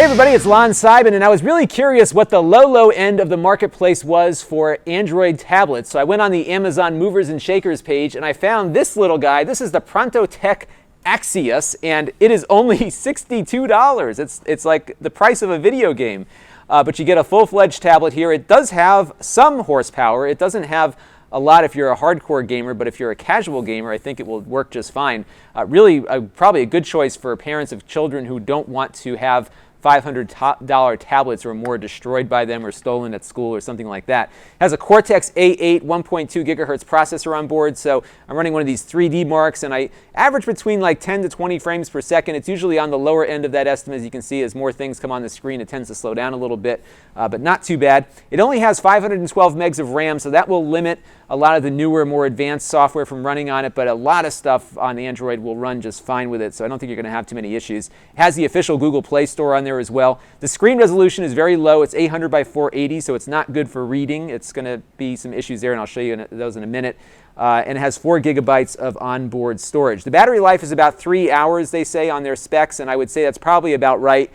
everybody, it's Lon.TV, and I was really curious what the low end of the marketplace was for Android tablets. So I went on the Amazon Movers and Shakers page and I found this little guy. This is the Prontotec Axius, and it is only $62. It's like the price of a video game. But you get a full-fledged tablet here. It does have some horsepower. It doesn't have a lot if you're a hardcore gamer, but if you're a casual gamer, I think it will work just fine. Really, probably a good choice for parents of children who don't want to have $500 tablets or more destroyed by them or stolen at school or something like that. It has a Cortex A8 1.2 gigahertz processor on board, so I'm running one of these 3D marks, and I average between like 10 to 20 frames per second. It's usually on the lower end of that estimate. As you can see, as more things come on the screen, it tends to slow down a little bit, but not too bad. It only has 512 megs of RAM, so that will limit a lot of the newer, more advanced software from running on it, but a lot of stuff on Android will run just fine with it, so I don't think you're going to have too many issues. It has the official Google Play Store on there as well. The screen resolution is very low. It's 800 by 480, so it's not good for reading. It's going to be some issues there, and I'll show you those in a minute. And it has 4 gigabytes of onboard storage. The battery life is about 3 hours, they say, on their specs, and I would say that's probably about right.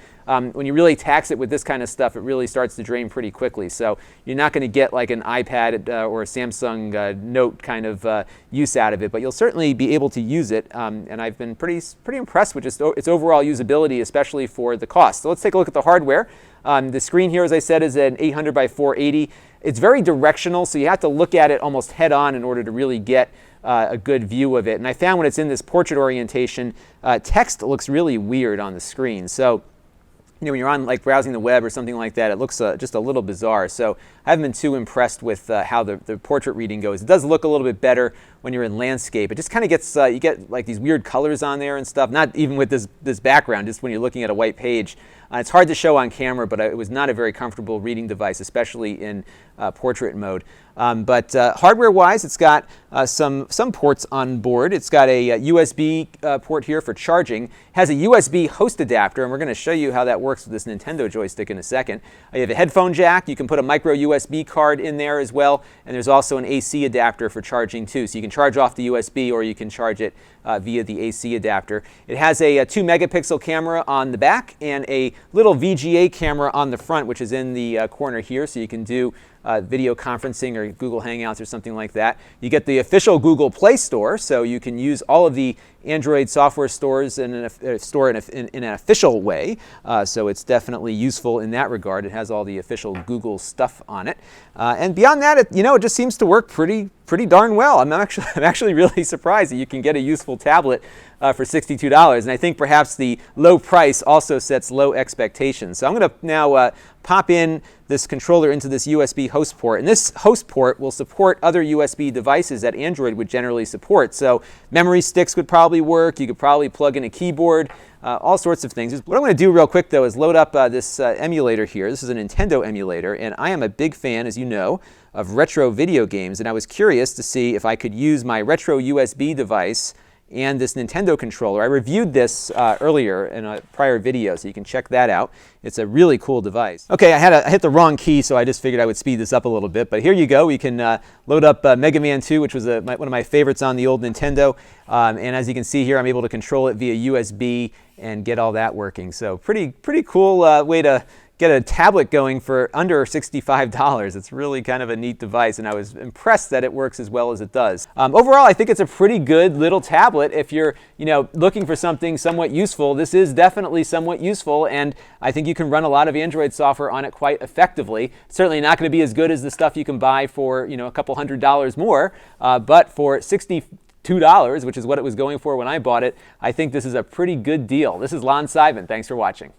When you really tax it with this kind of stuff, it really starts to drain pretty quickly. So you're not going to get like an iPad or a Samsung Note kind of use out of it, but you'll certainly be able to use it. And I've been pretty impressed with just its overall usability, especially for the cost. So let's take a look at the hardware. The screen here, as I said, is an 800 by 480. It's very directional, so you have to look at it almost head on in order to really get a good view of it. And I found when it's in this portrait orientation, text looks really weird on the screen. So when you're on like browsing the web or something like that, it looks just a little bizarre. So I haven't been too impressed with how the portrait reading goes. It does look a little bit better when you're in landscape. It just kind of gets, you get like these weird colors on there and stuff, not even with this background, just when you're looking at a white page. It's hard to show on camera, but it was not a very comfortable reading device, especially in portrait mode. But hardware-wise, it's got some ports on board. It's got a USB port here for charging. It has a USB host adapter, and we're going to show you how that works with this Nintendo joystick in a second. You have a headphone jack. You can put a micro USB card in there as well, and there's also an AC adapter for charging too. So you can charge off the USB, or you can charge it via the AC adapter. It has a 2 megapixel camera on the back and a little VGA camera on the front, which is in the corner here, so you can do video conferencing or Google Hangouts or something like that. You get the official Google Play Store, so you can use all of the Android software stores in an official way. So it's definitely useful in that regard. It has all the official Google stuff on it. And beyond that, it just seems to work pretty darn well. I'm actually really surprised that you can get a useful tablet for $62. And I think perhaps the low price also sets low expectations. So I'm going to now pop in this controller into this USB host port. And this host port will support other USB devices that Android would generally support. So memory sticks would probably work. You could probably plug in a keyboard, all sorts of things. What I'm going to do real quick, though, is load up this emulator here. This is a Nintendo emulator, and I am a big fan, as you know, of retro video games. And I was curious to see if I could use my retro USB device and this Nintendo controller. I reviewed this earlier in a prior video, so you can check that out. It's a really cool device. Okay, I hit the wrong key, so I just figured I would speed this up a little bit. But here you go. You can load up Mega Man 2, which was one of my favorites on the old Nintendo. And as you can see here, I'm able to control it via USB and get all that working. So pretty cool way to get a tablet going for under $65. It's really kind of a neat device, and I was impressed that it works as well as it does. Overall, I think it's a pretty good little tablet. If you're looking for something somewhat useful, this is definitely somewhat useful, and I think you can run a lot of Android software on it quite effectively. Certainly not going to be as good as the stuff you can buy for a couple $100 more, but for $62, which is what it was going for when I bought it, I think this is a pretty good deal. This is Lon.TV. Thanks for watching.